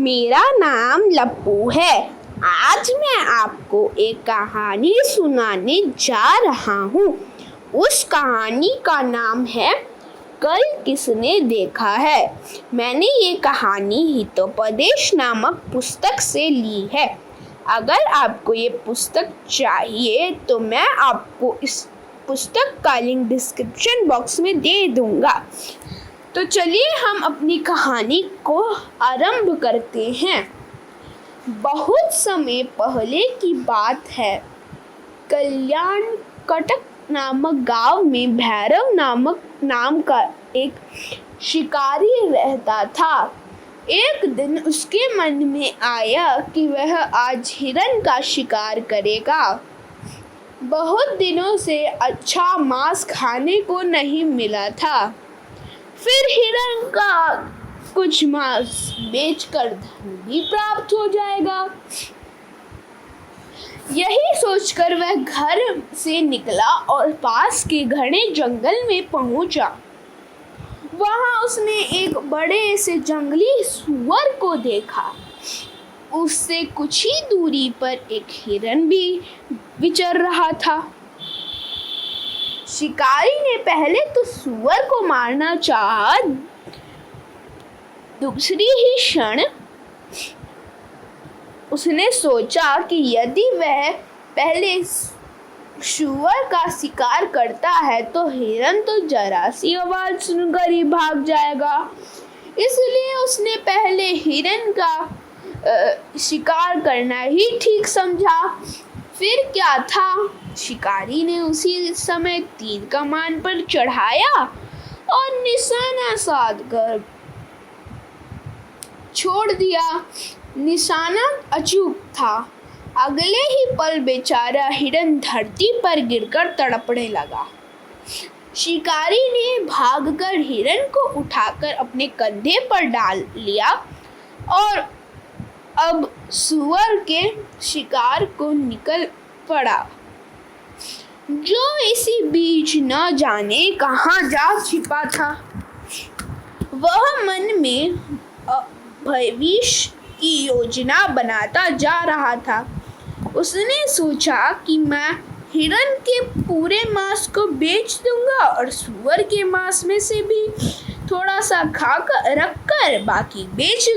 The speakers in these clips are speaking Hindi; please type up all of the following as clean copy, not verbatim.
मेरा नाम लप्पू है। आज मैं आपको एक कहानी सुनाने जा रहा हूँ। उस कहानी का नाम है कल किसने देखा है। मैंने ये कहानी हितोपदेश नामक पुस्तक से ली है। अगर आपको ये पुस्तक चाहिए तो मैं आपको इस पुस्तक का लिंक डिस्क्रिप्शन बॉक्स में दे दूँगा। तो चलिए हम अपनी कहानी को आरंभ करते हैं। बहुत समय पहले की बात है। कल्याणकटक नामक गांव में भैरव नाम का एक शिकारी रहता था। एक दिन उसके मन में आया कि वह आज हिरण का शिकार करेगा। बहुत दिनों से अच्छा मांस खाने को नहीं मिला था। फिर हिरण का कुछ मांस बेचकर धन भी प्राप्त हो जाएगा। यही सोचकर वह घर से निकला और पास के घने जंगल में पहुंचा। वहां उसने एक बड़े से जंगली सूअर को देखा। उससे कुछ ही दूरी पर एक हिरण भी विचर रहा था। शिकारी ने पहले तो सूअर को मारना चाहा, दूसरी ही क्षण उसने सोचा कि यदि वह पहले सूअर का शिकार करता है तो हिरण तो जरा सी आवाज सुनकर ही भाग जाएगा। इसलिए उसने पहले हिरण का शिकार करना ही ठीक समझा। फिर क्या था, शिकारी ने उसी समय तीर कमान पर चढ़ाया और निशाना साध कर छोड़ दिया। निशाना अचूक था। अगले ही पल बेचारा हिरण धरती पर गिरकर तड़पने लगा। शिकारी ने भागकर हिरण को उठाकर अपने कंधे पर डाल लिया और अब सूअर के शिकार को निकल पड़ा, जो इसी बीच न जाने कहाँ जा छिपा था। वह मन में भविष्य की योजना बनाता जा रहा था। उसने सोचा कि मैं हिरण के पूरे मांस को बेच दूंगा और सूअर के मांस में से भी थोड़ा सा खाकर रखकर बाकी बेच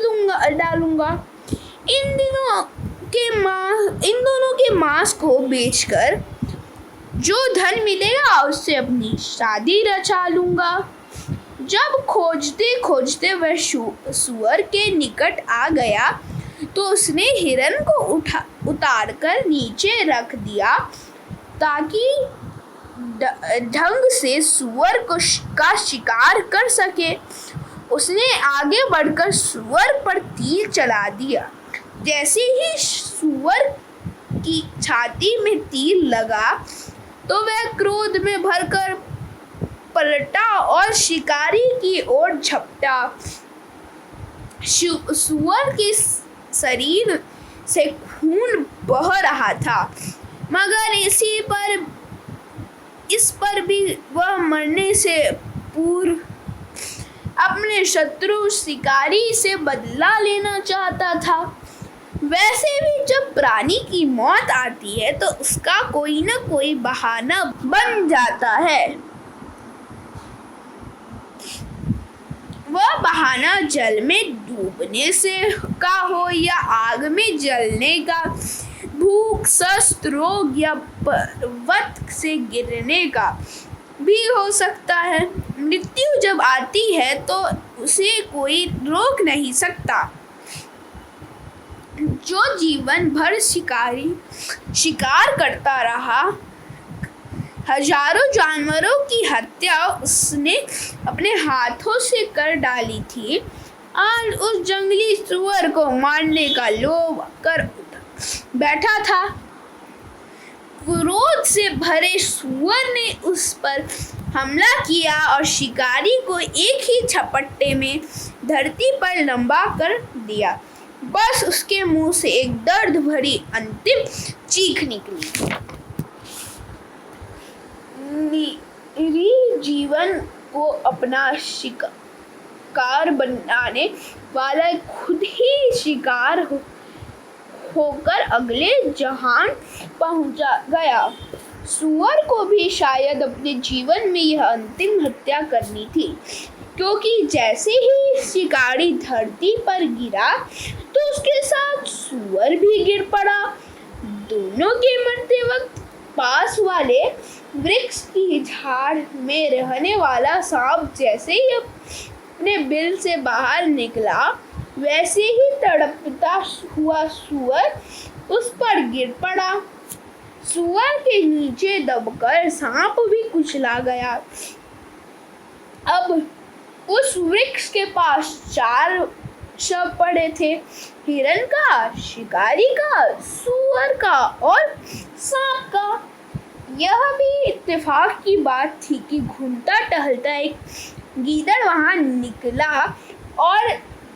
डालूंगा। इन दोनों के मांस को बेचकर जो धन मिलेगा उससे अपनी शादी रचा लूंगा। जब खोजते खोजते वह सूअर के निकट आ गया तो उसने हिरण को उतार कर नीचे रख दिया ताकि ढंग से सूअर का शिकार कर सके। उसने आगे बढ़कर सूअर पर तीर चला दिया। जैसे ही सूअर की छाती में तीर लगा तो वह क्रोध में भरकर पलटा और शिकारी की ओर झपटा। सूअर के शरीर से खून बह रहा था, मगर इस पर भी वह मरने से पूर्व अपने शत्रु शिकारी से बदला लेना चाहता था। वैसे भी जब प्राणी की मौत आती है तो उसका कोई न कोई बहाना बन जाता है। वह बहाना जल में डूबने से का हो या आग में जलने का, भूख, शस्त, रोग या पर्वत से गिरने का भी हो सकता है। मृत्यु जब आती है तो उसे कोई रोक नहीं सकता। जो जीवन भर शिकार करता रहा, हजारों जानवरों की हत्या उसने अपने हाथों से कर डाली थी, और उस जंगली सूअर को मारने का लोभ कर बैठा था। क्रोध से भरे सूअर ने उस पर हमला किया और शिकारी को एक ही झपट्टे में धरती पर लंबा कर दिया। बस उसके मुंह से एक दर्द भरी अंतिम चीख निकली। मेरी जीवन को अपना शिकार बनाने वाला खुद ही शिकार होकर अगले जहान पहुंचा गया। सूअर को भी शायद अपने जीवन में यह अंतिम हत्या करनी थी, क्योंकि जैसे ही शिकारी धरती पर गिरा तो उसके साथ सूअर भी गिर पड़ा। दोनों के मरते वक्त पास वाले वृक्ष की झाड़ में रहने वाला सांप जैसे ही अपने बिल से बाहर निकला, वैसे ही तड़पता हुआ सूअर उस पर गिर पड़ा। सूअर के नीचे दबकर सांप भी कुचला गया। अब उस वृक्ष के पास 4 शव पड़े थे, हिरन का, शिकारी का, सूअर का और सांप का। यह भी इत्तेफाक की बात थी कि घूमता टहलता एक गीदड़ वहां निकला और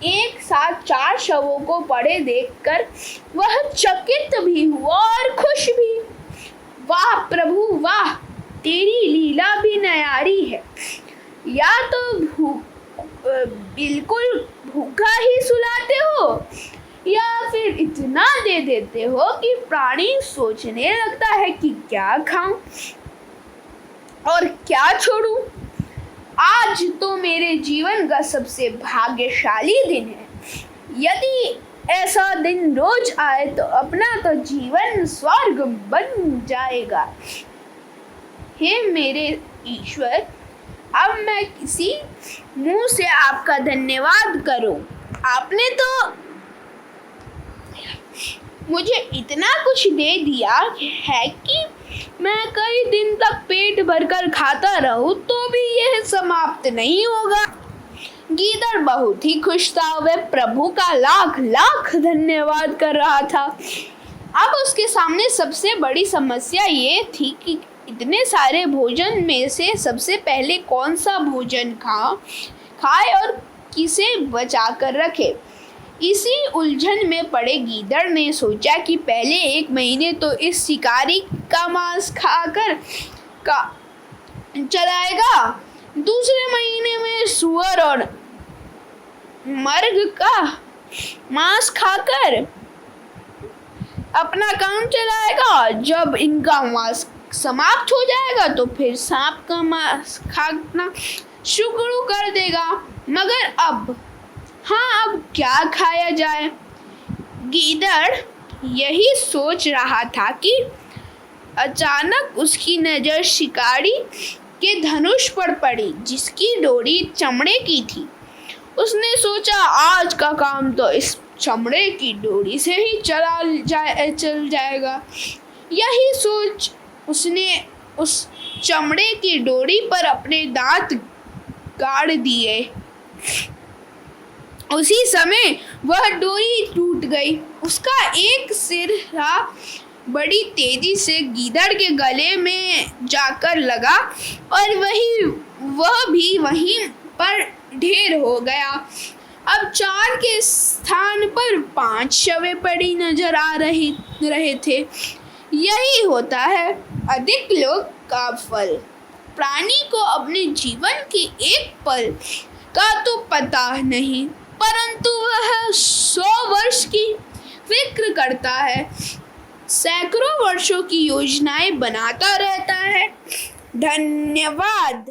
एक साथ 4 शवों को पड़े देखकर वह चकित भी हुआ और खुश भी। वाह प्रभु वाह, तेरी लीला भी न्यारी है। या तो बिल्कुल भूखा ही सुलाते हो, या फिर इतना दे देते हो कि प्राणी सोचने लगता है कि क्या खाऊं और क्या छोड़ूं। आज तो मेरे जीवन का सबसे भाग्यशाली दिन है। यदि ऐसा दिन रोज आए तो अपना तो जीवन स्वर्ग बन जाएगा। हे मेरे ईश्वर, अब मैं किसी मुंह से आपका धन्यवाद करूं। आपने तो मुझे इतना कुछ दे दिया है कि मैं कई दिन तक पेट भरकर खाता रहूं तो भी यह समाप्त नहीं होगा। गीदड़ बहुत ही खुश था। वह प्रभु का लाख लाख धन्यवाद कर रहा था। अब उसके सामने सबसे बड़ी समस्या ये थी कि इतने सारे भोजन में से सबसे पहले कौन सा भोजन खाए और किसे बचा कर रखे। इसी उलझन में पड़े गीदड़ ने सोचा कि पहले 1 महीने तो इस शिकारी का मांस खाकर चलाएगा, दूसरे महीने में सूअर और मर्ग का मांस खाकर अपना काम चलाएगा। जब इनका मांस समाप्त हो जाएगा तो फिर सांप का मांस खाना शुरू कर देगा। मगर अब क्या खाया जाए? गीदड़ यही सोच रहा था कि अचानक उसकी नज़र शिकारी के धनुष पर पड़ी, जिसकी डोरी चमड़े की थी। उसने सोचा आज का काम तो इस चमड़े की डोरी से ही चल जाएगा। यही सोच उसने उस चमड़े की डोरी पर अपने दांत गाड़ दिए। उसी समय वह डोरी टूट गई। उसका एक सिरा बड़ी तेजी से गीदड़ के गले में जाकर लगा और वह भी वहीं पर ढेर हो गया। अब 4 के स्थान पर 5 शवें पड़ी नजर आ रहे थे। यही होता है अधिक लोभ का फल। प्राणी को अपने जीवन के एक पल का तो पता नहीं, परंतु वह 100 वर्ष की फिक्र करता है, सैकड़ों वर्षों की योजनाएं बनाता रहता है। धन्यवाद।